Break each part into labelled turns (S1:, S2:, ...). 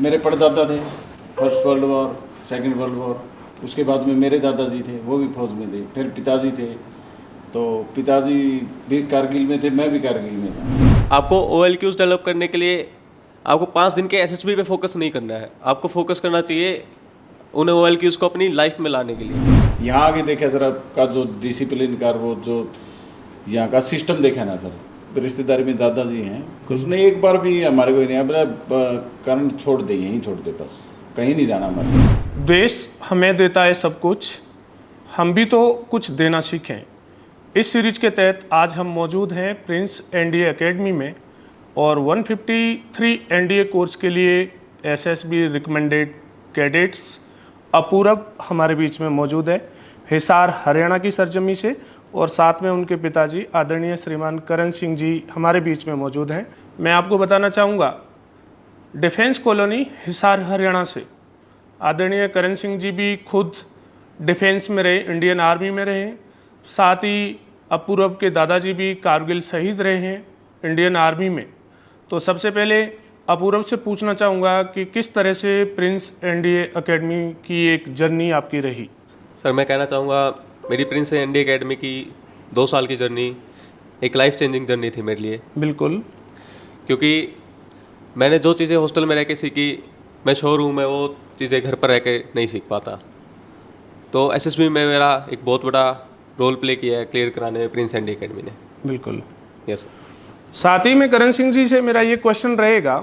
S1: मेरे परदादा थे, first world war, second world war. उसके बाद में मेरे दादाजी थे, वो भी फौज में थे। फिर पिताजी थे, तो पिताजी भी कारगिल में थे, मैं भी कारगिल में था।
S2: आपको OLQs डेवलप करने के लिए आपको 5 दिन के SSB पे फोकस नहीं करना है, आपको फोकस करना चाहिए उन OLQs को अपनी लाइफ में लाने के लिए।
S1: यहाँ आगे देखा सर, आपका जो डिसिप्लिन का वो जो यहाँ का सिस्टम देखा ना सर, रिश्तेदारी में दादाजी हैं, उसने एक बार भी हमारे को नहीं बोला कारण छोड़ दे, यहीं छोड़ दे, बस कहीं नहीं जाना हमारे।
S3: देश हमें देता है सब कुछ, हम भी तो कुछ देना सीखें। इस सीरीज के तहत आज हम मौजूद हैं प्रिंस NDA एकेडमी में और 153 NDA कोर्स के लिए SSB रिकमेंडेड कैडेट्स अपूरब हमारे बीच में मौजूद है, हिसार हरियाणा की सरजमी से, और साथ में उनके पिताजी आदरणीय श्रीमान करण सिंह जी हमारे बीच में मौजूद हैं। मैं आपको बताना चाहूँगा, डिफेंस कॉलोनी हिसार हरियाणा से आदरणीय करण सिंह जी भी खुद डिफेंस में रहे, इंडियन आर्मी में रहे। साथ ही अपूरब के दादाजी भी कारगिल शहीद रहे हैं इंडियन आर्मी में। तो सबसे पहले अपूरब से पूछना चाहूँगा कि किस तरह से प्रिंस NDA एकेडमी की एक जर्नी आपकी रही।
S2: सर मैं कहना चाहूँगा मेरी प्रिंस NDA एकेडमी की 2 साल की जर्नी एक लाइफ चेंजिंग जर्नी थी मेरे लिए।
S3: बिल्कुल,
S2: क्योंकि मैंने जो चीज़ें हॉस्टल में रह के सीखी, मैं शोरूम में वो चीज़ें घर पर रह के नहीं सीख पाता। तो SSB में मेरा एक बहुत बड़ा रोल प्ले किया है क्लियर कराने में प्रिंस NDA एकेडमी ने।
S3: बिल्कुल।
S2: यस।
S3: साथ ही में करण सिंह जी से मेरा ये क्वेश्चन रहेगा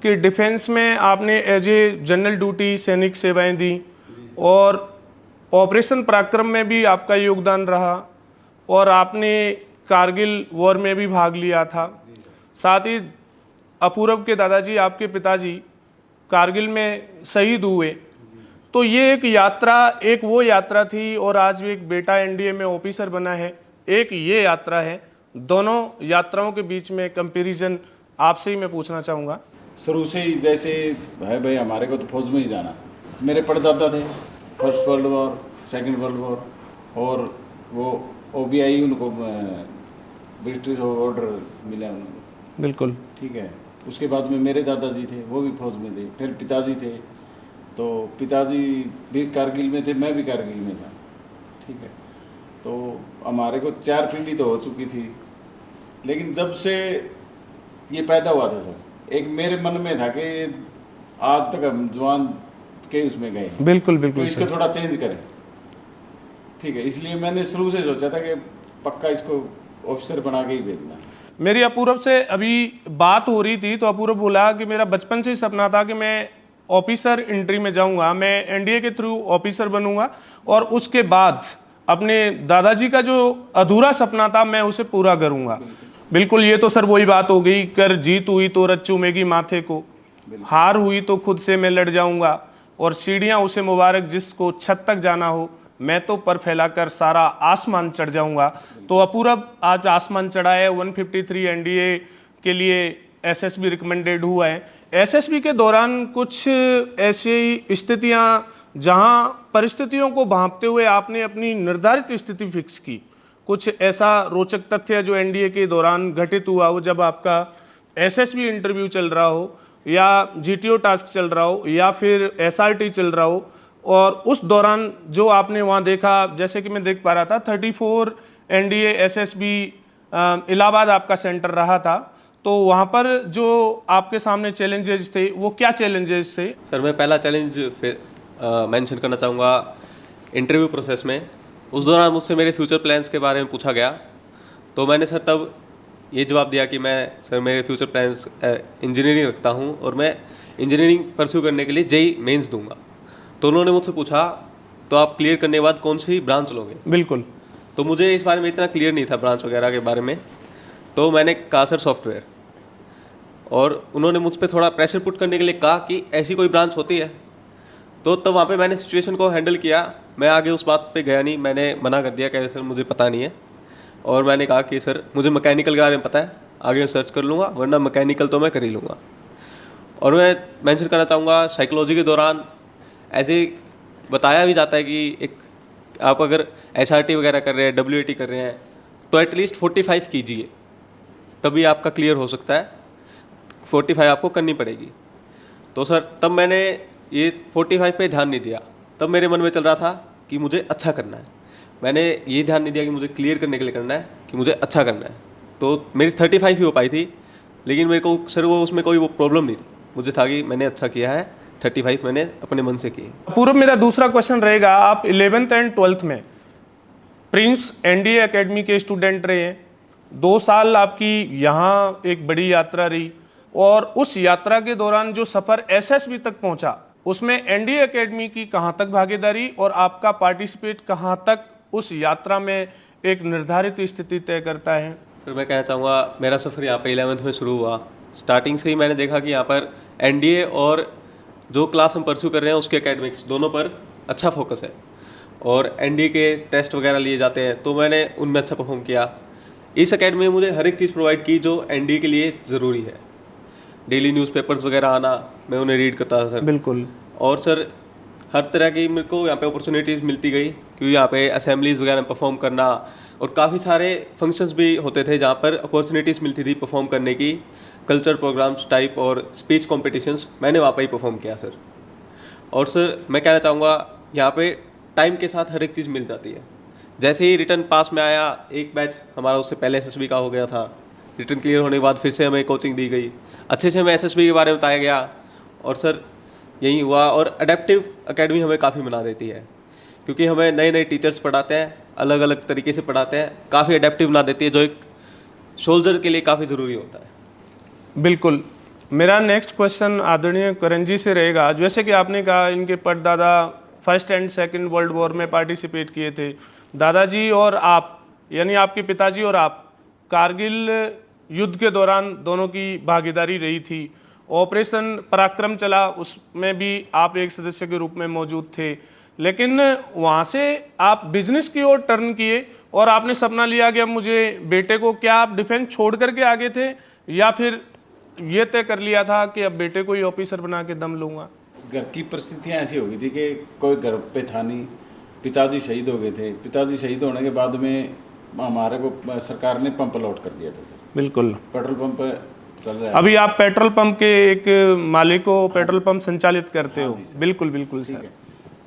S3: कि डिफेंस में आपने एज ए जनरल ड्यूटी सैनिक सेवाएं दी और ऑपरेशन पराक्रम में भी आपका योगदान रहा और आपने कारगिल वॉर में भी भाग लिया था। साथ ही अपूरब के दादाजी आपके पिताजी कारगिल में शहीद हुए। तो ये एक यात्रा, एक वो यात्रा थी और आज भी एक बेटा NDA में ऑफिसर बना है, एक ये यात्रा है। दोनों यात्राओं के बीच में कंपैरिजन आपसे ही मैं पूछना चाहूँगा।
S1: शुरू से ही जैसे है भाई, हमारे को तो फौज में ही जाना। मेरे परदादा थे, first world war, second world war, और वो OBI उनको ब्रिटिश ऑर्डर मिला उनको।
S3: बिल्कुल
S1: ठीक है। उसके बाद में मेरे दादाजी थे, वो भी फौज में थे। फिर पिताजी थे, तो पिताजी भी कारगिल में थे, मैं भी कारगिल में था। ठीक है। तो हमारे को 4 पीढ़ी तो हो चुकी थी, लेकिन जब से ये पैदा हुआ था सर, एक मेरे मन में था कि आज तक हम जवान के उसमें गए।
S3: बिल्कुल बिल्कुल
S1: तो इसको थोड़ा चेंज करें। ठीक है, इसलिए मैंने शुरू से सोचा था कि पक्का इसको ऑफिसर बना के ही भेजना है।
S3: मेरी अपूरब से अभी बात हो रही थी तो अपूरब बोला कि मेरा बचपन से ही सपना था कि मैं ऑफिसर एंट्री में जाऊंगा, मैं NDA के थ्रू ऑफिसर बनूंगा और उसके बाद अपने दादाजी का जो अधूरा सपना था मैं उसे पूरा करूंगा। बिल्कुल, ये तो सर वही बात हो गई, कर जीत हुई तो रच चूमेगी माथे को, हार हुई तो खुद से मैं लड़ जाऊंगा और सीढ़ियां उसे मुबारक जिसको छत तक जाना हो, मैं तो पर फैलाकर सारा आसमान चढ़ जाऊंगा। तो अपूरब आज आसमान चढ़ा है, 153 NDA के लिए SSB रिकमेंडेड हुआ है। SSB के दौरान कुछ ऐसी स्थितियां जहां परिस्थितियों को भांपते हुए आपने अपनी निर्धारित स्थिति फिक्स की, कुछ ऐसा रोचक तथ्य जो NDA के दौरान घटित हुआ हो, जब आपका SSB इंटरव्यू चल रहा हो या GTO टास्क चल रहा हो या फिर SRT चल रहा हो, और उस दौरान जो आपने वहाँ देखा, जैसे कि मैं देख पा रहा था 34 NDA SSB इलाहाबाद आपका सेंटर रहा था, तो वहाँ पर जो आपके सामने चैलेंजेस थे वो क्या चैलेंजेस थे?
S2: सर मैं पहला चैलेंज मेंशन करना चाहूँगा इंटरव्यू प्रोसेस में। उस दौरान मुझसे मेरे फ्यूचर प्लान्स के बारे में पूछा गया, तो मैंने सर तब ये जवाब दिया कि मैं सर मेरे फ्यूचर प्लान्स इंजीनियरिंग रखता हूँ और मैं इंजीनियरिंग परस्यू करने के लिए JEE मेंस दूंगा। तो उन्होंने मुझसे पूछा तो आप क्लियर करने के बाद कौन सी ब्रांच लोगे?
S3: बिल्कुल।
S2: तो मुझे इस बारे में इतना क्लियर नहीं था ब्रांच वगैरह के बारे में, तो मैंने कहा सर सॉफ्टवेयर, और उन्होंने मुझ पर थोड़ा प्रेशर पुट करने के लिए कहा कि ऐसी कोई ब्रांच होती है। तो तब वहाँ पे मैंने सिचुएशन को हैंडल किया, मैं आगे उस बात पे गया नहीं, मैंने मना कर दिया कि सर मुझे पता नहीं है, और मैंने कहा कि सर मुझे मैकेनिकल के बारे में पता है, आगे सर्च कर लूँगा, वरना मैकेनिकल तो मैं कर ही लूँगा। और मैं मेंशन करना चाहूँगा साइकोलॉजी के दौरान ऐसे बताया भी जाता है कि एक आप अगर SRT वगैरह कर रहे हैं, WAT कर रहे हैं, तो एटलीस्ट 45 कीजिए, तभी आपका क्लियर हो सकता है। 45 आपको करनी पड़ेगी। तो सर तब मैंने ये 45 पे ध्यान नहीं दिया। तब मेरे मन में चल रहा था कि मुझे अच्छा करना है। मैंने ये ध्यान नहीं दिया कि मुझे क्लियर करने के लिए करना है, कि मुझे अच्छा करना है। तो मेरी 35 ही हो पाई थी, लेकिन मेरे को सर वो उसमें कोई वो प्रॉब्लम नहीं थी। मुझे था कि मैंने अच्छा किया है, 35 मैंने अपने मन से किए।
S3: पूर्व मेरा दूसरा क्वेश्चन रहेगा, आप 11th एंड 12th में प्रिंस एनडीए एकेडमी के स्टूडेंट रहे हैं। 2 साल आपकी यहाँ एक बड़ी यात्रा रही, और उस यात्रा के दौरान जो सफ़र एसएसबी तक पहुँचा, उसमें एनडीए एकेडमी की कहाँ तक भागीदारी और आपका पार्टिसिपेट कहाँ तक उस यात्रा में एक निर्धारित स्थिति तय करता है?
S2: सर मैं कहना चाहूँगा, मेरा सफ़र यहाँ पे 11th में शुरू हुआ। स्टार्टिंग से ही मैंने देखा कि यहाँ पर एनडीए और जो क्लास हम परस्यू कर रहे हैं उसके एकेडमिक्स दोनों पर अच्छा फोकस है, और एनडीए के टेस्ट वगैरह लिए जाते हैं, तो मैंने उनमें अच्छा परफॉर्म किया। इस एकेडमी में मुझे हर एक चीज़ प्रोवाइड की जो एनडीए के लिए ज़रूरी है। डेली न्यूज़पेपर्स वगैरह आना, मैं उन्हें रीड करता था सर।
S3: बिल्कुल।
S2: और सर हर तरह की मेरे को यहाँ पे अपॉर्चुनिटीज़ मिलती गई, क्योंकि यहाँ पे असेंबलीज़ वगैरह में परफॉर्म करना, और काफ़ी सारे फंक्शंस भी होते थे जहाँ पर अपॉर्चुनिटीज़ मिलती थी परफॉर्म करने की। कल्चर प्रोग्राम्स टाइप और स्पीच कॉम्पिटिशन्स मैंने वहाँ पर ही परफॉर्म किया सर। और सर मैं कहना चाहूँगा, यहाँ पे टाइम के साथ हर एक चीज़ मिल जाती है। जैसे ही रिटर्न पास में आया, एक बैच हमारा उससे पहले एसएसबी का हो गया था। रिटर्न क्लियर होने के बाद फिर से हमें कोचिंग दी गई, अच्छे से हमें एसएसबी के बारे में बताया गया, और सर यही हुआ। और अडेप्टिव एकेडमी हमें काफ़ी बना देती है, क्योंकि हमें नए नए टीचर्स पढ़ाते हैं, अलग अलग तरीके से पढ़ाते हैं, काफ़ी अडेप्टिव बना देती है, जो एक सोल्जर के लिए काफ़ी ज़रूरी होता है।
S3: बिल्कुल। मेरा नेक्स्ट क्वेश्चन आदरणीय करण जी से रहेगा। जैसे कि आपने कहा इनके परदादा first and second world war में पार्टिसिपेट किए थे। दादाजी और आप, यानी आपके पिताजी और आप, कारगिल युद्ध के दौरान दोनों की भागीदारी रही थी। ऑपरेशन पराक्रम चला, उसमें भी आप एक सदस्य के रूप में मौजूद थे, लेकिन वहाँ से आप बिजनेस की ओर टर्न किए और आपने सपना लिया कि अब मुझे बेटे को, क्या आप डिफेंस छोड़ करके आगे थे, या फिर ये तय कर लिया था कि अब बेटे को ही ऑफिसर बना के दम लूँगा?
S1: घर की परिस्थितियाँ ऐसी हो गई थी कि कोई घर पे था नहीं। पिताजी शहीद हो गए थे। पिताजी शहीद होने के बाद में हमारे को सरकार ने पंप अलॉट कर दिया था सर।
S3: बिल्कुल।
S1: पेट्रोल पंप चल रहा है
S3: अभी आप पेट्रोल पंप के एक मालिक को पेट्रोल पंप संचालित करते हो? बिल्कुल बिल्कुल
S1: ठीक
S3: सर।
S1: है।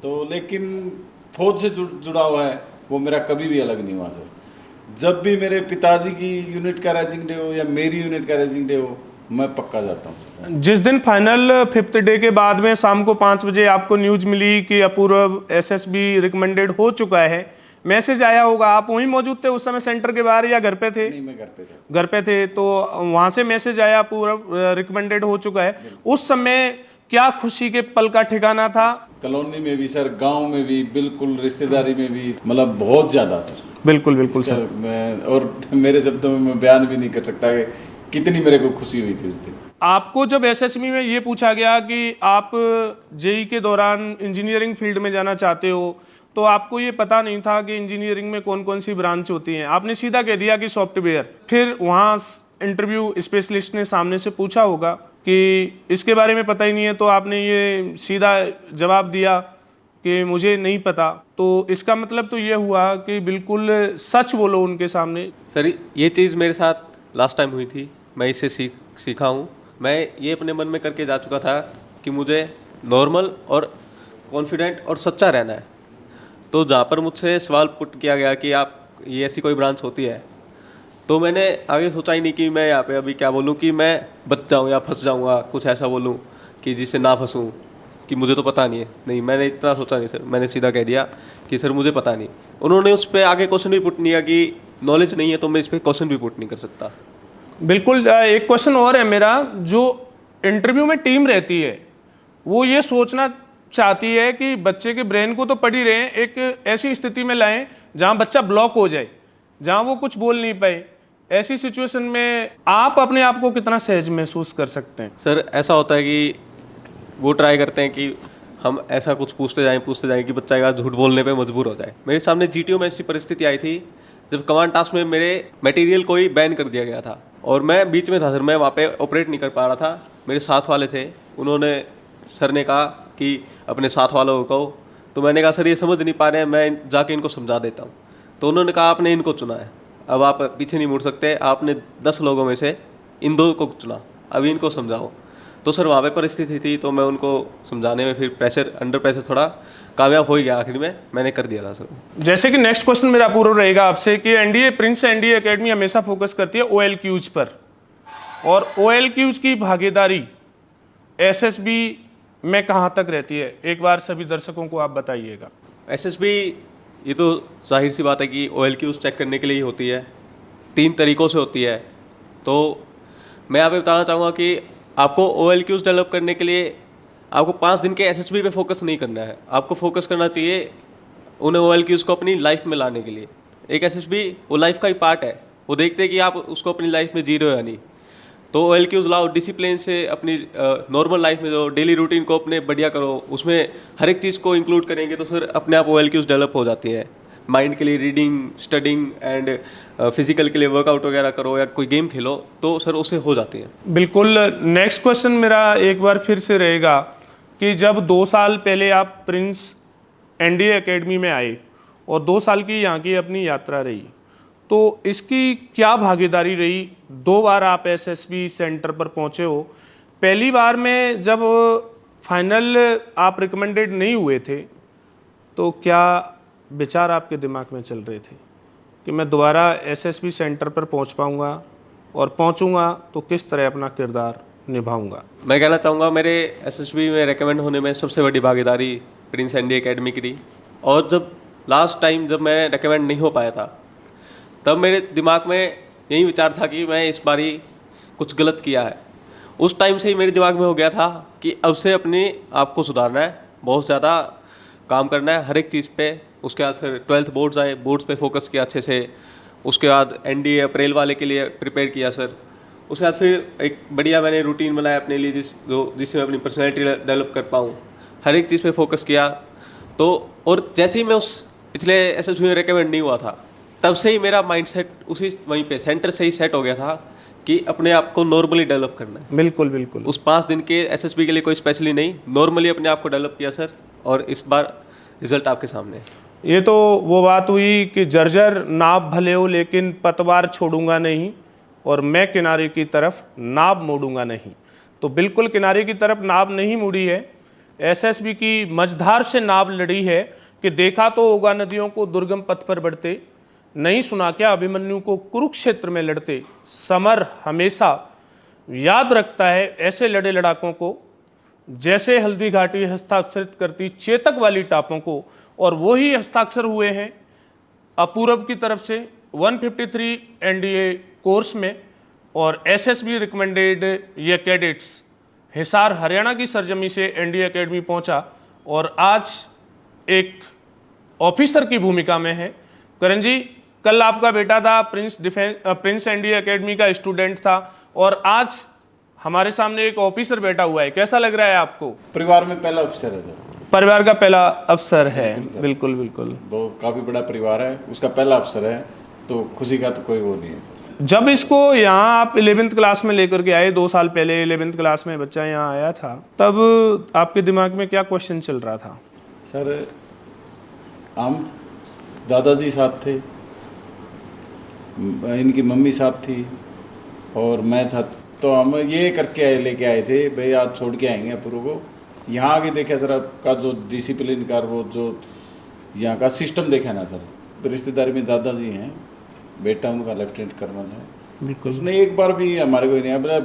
S1: तो लेकिन फौज से जुड़ा हुआ है वो मेरा कभी भी अलग नहीं हुआ सर। जब भी मेरे पिताजी की यूनिट का राइजिंग डे हो या मेरी यूनिट का राइजिंग डे हो, मैं पक्का जाता हूँ।
S3: जिस दिन फाइनल 5th डे के बाद में शाम को 5 बजे आपको न्यूज मिली कि अपूर्व एसएसबी रिकमेंडेड हो चुका है, मैसेज आया होगा, आप वहीं मौजूद थे उस समय सेंटर के बाहर या घर पे थे?
S1: नहीं, मैं घर पे था।
S3: घर पे थे, तो वहां से मैसेज आया अपूर्व रिकमेंडेड हो चुका है। उस समय क्या खुशी के पल का ठिकाना था?
S1: कॉलोनी में भी सर, गांव में भी, बिल्कुल रिश्तेदारी में भी, मतलब बहुत ज़्यादा सर।
S3: बिल्कुल बिल्कुल सर।
S1: मैं और मेरे शब्दों में मैं बयान भी नहीं कर सकता कि कितनी मेरे को खुशी हुई थी उस दिन।
S3: आपको जब एसएसबी में ये पूछा गया कि आप जेई के दौरान इंजीनियरिंग फील्ड में जाना चाहते हो, तो आपको ये पता नहीं था कि इंजीनियरिंग में कौन कौन सी ब्रांच होती हैं, आपने सीधा कह दिया कि सॉफ्टवेयर। फिर वहाँ इंटरव्यू स्पेशलिस्ट ने सामने से पूछा होगा कि इसके बारे में पता ही नहीं है, तो आपने ये सीधा जवाब दिया कि मुझे नहीं पता। तो इसका मतलब तो ये हुआ कि बिल्कुल सच बोलो उनके सामने।
S2: सर ये चीज़ मेरे साथ लास्ट टाइम हुई थी, मैं इससे सीखा हूँ। मैं ये अपने मन में करके जा चुका था कि मुझे नॉर्मल और कॉन्फिडेंट और सच्चा रहना है। तो जहाँ पर मुझसे सवाल पुट किया गया कि आप ये ऐसी कोई ब्रांच होती है, तो मैंने आगे सोचा ही नहीं कि मैं यहाँ पे अभी क्या बोलूँ कि मैं बच जाऊँ या फंस जाऊँगा, कुछ ऐसा बोलूँ कि जिससे ना फंसूँ, कि मुझे तो पता नहीं है। नहीं, मैंने इतना सोचा नहीं सर, मैंने सीधा कह दिया कि सर मुझे पता नहीं। उन्होंने उस पर आगे क्वेश्चन भी पुट नहीं किया कि नॉलेज नहीं है तो मैं इस पर क्वेश्चन भी पुट नहीं कर सकता।
S3: बिल्कुल। एक क्वेश्चन और है मेरा, जो इंटरव्यू में टीम रहती है वो ये सोचना चाहती है कि बच्चे के ब्रेन को तो पढ़ ही रहे हैं, एक ऐसी स्थिति में लाएं जहां बच्चा ब्लॉक हो जाए, जहां वो कुछ बोल नहीं पाए। ऐसी सिचुएशन में आप अपने आप को कितना सहज महसूस कर सकते हैं?
S2: सर ऐसा होता है कि वो ट्राई करते हैं कि हम ऐसा कुछ पूछते जाएं कि बच्चा का झूठ बोलने पे मजबूर हो जाए। मेरे सामने जीटीओ में ऐसी परिस्थिति आई थी जब कमांड टास्क में मेरे मटेरियल को ही बैन कर दिया गया था और मैं बीच में था सर, मैं वहाँ पे ऑपरेट नहीं कर पा रहा था। मेरे साथ वाले थे, उन्होंने, सर ने कहा कि अपने साथ वालों को कहो, तो मैंने कहा सर ये समझ नहीं पा रहे हैं, मैं जाके इनको समझा देता हूँ। तो उन्होंने कहा आपने इनको चुना है, अब आप पीछे नहीं मुड़ सकते, आपने 10 लोगों में से इन 2 को चुना, अभी इनको समझाओ। तो सर वहाँ पे परिस्थिति थी, तो मैं उनको समझाने में फिर अंडर प्रेशर थोड़ा कामयाब हो ही गया। आखिर में मैंने कर दिया था सर।
S3: जैसे कि नेक्स्ट क्वेश्चन मेरा पूरा रहेगा आपसे कि प्रिंस एनडीए एकेडमी हमेशा फोकस करती है OLQs पर, और OLQs की भागीदारी SSB में कहाँ तक रहती है, एक बार सभी दर्शकों को आप बताइएगा।
S2: SSB, ये तो जाहिर सी बात है कि OLQs चेक करने के लिए ही होती है, 3 तरीक़ों से होती है। तो मैं यहाँ पे बताना चाहूँगा कि आपको OLQs डेवलप करने के लिए आपको 5 दिन के SSB पे फोकस नहीं करना है, आपको फोकस करना चाहिए उन OLQs को अपनी लाइफ में लाने के लिए। एक SSB वो लाइफ का ही पार्ट है, वो देखते हैं कि आप उसको अपनी लाइफ में जी रहे हो या नहीं। तो OLQs लाओ, डिसिप्लिन से अपनी नॉर्मल लाइफ में जो डेली रूटीन को अपने बढ़िया करो, उसमें हर एक चीज़ को इंक्लूड करेंगे तो सर अपने आप OLQs डेवलप हो जाती हैं। माइंड के लिए रीडिंग, स्टडिंग एंड फिजिकल के लिए वर्कआउट वगैरह करो या कोई गेम खेलो तो सर उससे हो जाती है।
S3: बिल्कुल। नेक्स्ट क्वेश्चन मेरा एक बार फिर से रहेगा कि जब 2 साल पहले आप प्रिंस एनडीए एकेडमी में आए और 2 साल की यहाँ की अपनी यात्रा रही, तो इसकी क्या भागीदारी रही? 2 बार आप SSB सेंटर पर पहुँचे हो। पहली बार में जब फाइनल आप रिकमेंडेड नहीं हुए थे तो क्या विचार आपके दिमाग में चल रहे थे कि मैं दोबारा SSB सेंटर पर पहुँच पाऊँगा, और पहुँचूँगा तो किस तरह अपना किरदार निभाऊँगा?
S2: मैं कहना चाहूँगा मेरे SSB में रिकमेंड होने में सबसे बड़ी भागीदारी प्रिंस एनडीए एकेडमी की रही। और जब लास्ट टाइम जब मैं रिकमेंड नहीं हो पाया था, तब मेरे दिमाग में यही विचार था कि मैं इस बारी कुछ गलत किया है। उस टाइम से ही मेरे दिमाग में हो गया था कि अब से अपने आप को सुधारना है, बहुत ज़्यादा काम करना है हर एक चीज़ पे। उसके बाद फिर 12th बोर्ड्स आए, बोर्ड्स पे फोकस किया अच्छे से। उसके बाद NDA अप्रैल वाले के लिए प्रिपेयर किया सर। उसके बाद फिर एक बढ़िया मैंने रूटीन बनाया अपने लिए जिसमें अपनी पर्सनैलिटी डेवलप कर पाऊँ, हर एक चीज़ पे फोकस किया। तो और जैसे ही मैं उस पिछले SSB में रिकमेंड नहीं हुआ था, तब से ही मेरा माइंडसेट उसी वहीं पे सेंटर से ही सेट हो गया था कि अपने आप को नॉर्मली डेवलप करना है।
S3: बिल्कुल बिल्कुल।
S2: उस 5 दिन के SSB के लिए कोई स्पेशली नहीं, नॉर्मली अपने आप को डेवलप किया सर, और इस बार रिजल्ट आपके सामने है।
S3: ये तो वो बात हुई कि जर्जर नाव भले हो लेकिन पतवार छोड़ूंगा नहीं, और मैं किनारे की तरफ नाव मोड़ूंगा नहीं। तो बिल्कुल किनारे की तरफ नाव नहीं मुड़ी है, SSB की मझधार से नाव लड़ी है कि देखा तो होगा नदियों को दुर्गम पथ पर बढ़ते, नहीं सुना क्या अभिमन्यु को कुरुक्षेत्र में लड़ते। समर हमेशा याद रखता है ऐसे लड़े लड़ाकों को, जैसे हल्दी घाटी हस्ताक्षरित करती चेतक वाली टापों को, और वही हस्ताक्षर हुए हैं अपूरब की तरफ से 153 NDA कोर्स में। और SSB रिकमेंडेड ये कैडेट्स हिसार हरियाणा की सरजमी से NDA एकेडमी पहुंचा और आज एक ऑफिसर की भूमिका में है। करण जी, कल आपका बेटा था प्रिंस NDA एकेडमी का स्टूडेंट था, और आज हमारे सामने एक ऑफिसर बैठा हुआ है। कैसा लग रहा है आपको?
S1: परिवार में पहला अफसर है सर।
S3: परिवार का पहला अफसर है। बिल्कुल बिल्कुल।
S1: वो काफ़ी बड़ा परिवार है, उसका पहला अफसर है, तो खुशी का तो कोई वो नहीं है सर।
S3: जब इसको यहाँ आप 11th क्लास में लेकर के आए, 2 साल पहले 11th क्लास में बच्चा यहाँ आया था, तब आपके दिमाग में क्या क्वेश्चन चल रहा था?
S1: सर हम दादाजी साथ थे, इनकी मम्मी साथ थी और मैं था, तो हम ये करके लेके आए थे भाई आज छोड़ के आएंगे अपूर्व को। यहाँ आके देखा सर आपका जो डिसिप्लिन का वो जो यहाँ का सिस्टम देखा ना सर। रिश्तेदारी में दादाजी हैं, बेटा उनका लेफ्टिनेंट कर्नल है,
S3: बिल्कुल।
S1: उसने एक बार भी हमारे को नहीं बोला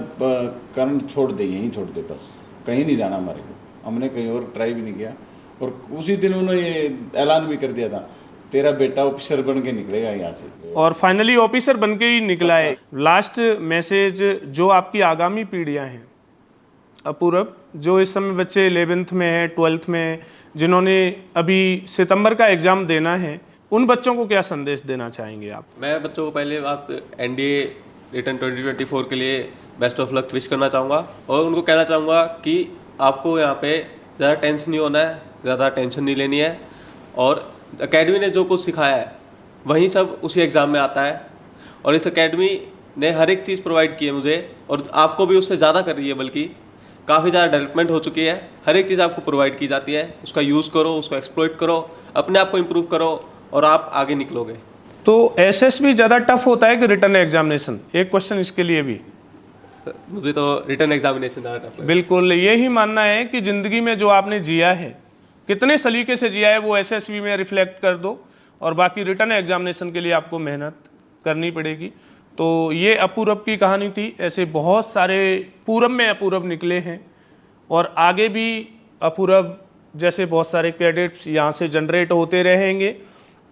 S1: करण छोड़ दे, यहीं छोड़ दे, बस कहीं नहीं जाना हमारे को। हमने कहीं और ट्राई भी नहीं किया, और उसी दिन उन्होंने ये ऐलान भी कर दिया था तेरा बेटा ऑफिसर बन के निकलेगा यहाँ से,
S3: और फाइनली ऑफिसर बन के ही निकला है। लास्ट मैसेज जो आपकी आगामी पीढ़ियां हैं अपूर्व, जो इस समय बच्चे 11th में है, 12th में, जिन्होंने अभी सितंबर का एग्जाम देना है, उन बच्चों को क्या संदेश देना चाहेंगे आप?
S2: मैं बच्चों को पहले बात NDA रिटर्न 2024 के लिए बेस्ट ऑफ लक विश करना चाहूँगा, और उनको कहना चाहूँगा कि आपको यहाँ पे ज़्यादा टेंशन नहीं होना है, ज़्यादा टेंशन नहीं लेनी है, और एकेडमी ने जो कुछ सिखाया है वही सब उसी एग्ज़ाम में आता है। और इस एकेडमी ने हर एक चीज़ प्रोवाइड की है मुझे, और आपको भी उससे ज़्यादा कर रही है, बल्कि काफ़ी ज़्यादा डेवलपमेंट हो चुकी है। हर एक चीज़ आपको प्रोवाइड की जाती है, उसका यूज़ करो, उसको एक्सप्लॉइट करो, अपने आप को इम्प्रूव करो और आप आगे निकलोगे।
S3: तो SSB ज़्यादा टफ होता है कि रिटर्न एग्जामिनेशन? एक क्वेश्चन इसके लिए भी।
S2: मुझे तो रिटर्न एग्जामिनेशन ज़्यादा टफ लगा।
S3: बिल्कुल यही मानना है कि ज़िंदगी में जो आपने जिया है, कितने सलीके से जिया है, वो एसएसबी में रिफ्लेक्ट कर दो, और बाकी रिटर्न एग्जामिनेशन के लिए आपको मेहनत करनी पड़ेगी। तो ये अपूरब की कहानी थी। ऐसे बहुत सारे पूरब में अपूरब निकले हैं, और आगे भी अपूरब जैसे बहुत सारे कैडेट्स यहाँ से जनरेट होते रहेंगे।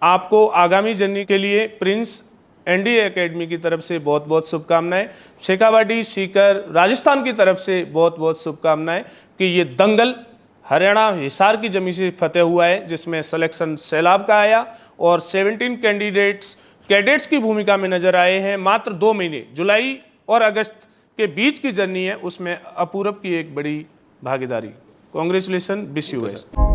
S3: आपको आगामी जर्नी के लिए प्रिंस एनडीए एकेडमी की तरफ से बहुत बहुत शुभकामनाएं। शेखावाटी, सीकर, राजस्थान की तरफ से बहुत बहुत शुभकामनाएं कि ये दंगल हरियाणा हिसार की जमीन से फतेह हुआ है, जिसमें सिलेक्शन सैलाब का आया और 17 कैडेट्स की भूमिका में नजर आए हैं। मात्र 2 महीने, जुलाई और अगस्त के बीच की जर्नी है, उसमें अपूरब की एक बड़ी भागीदारी। Congratulation, wish you best.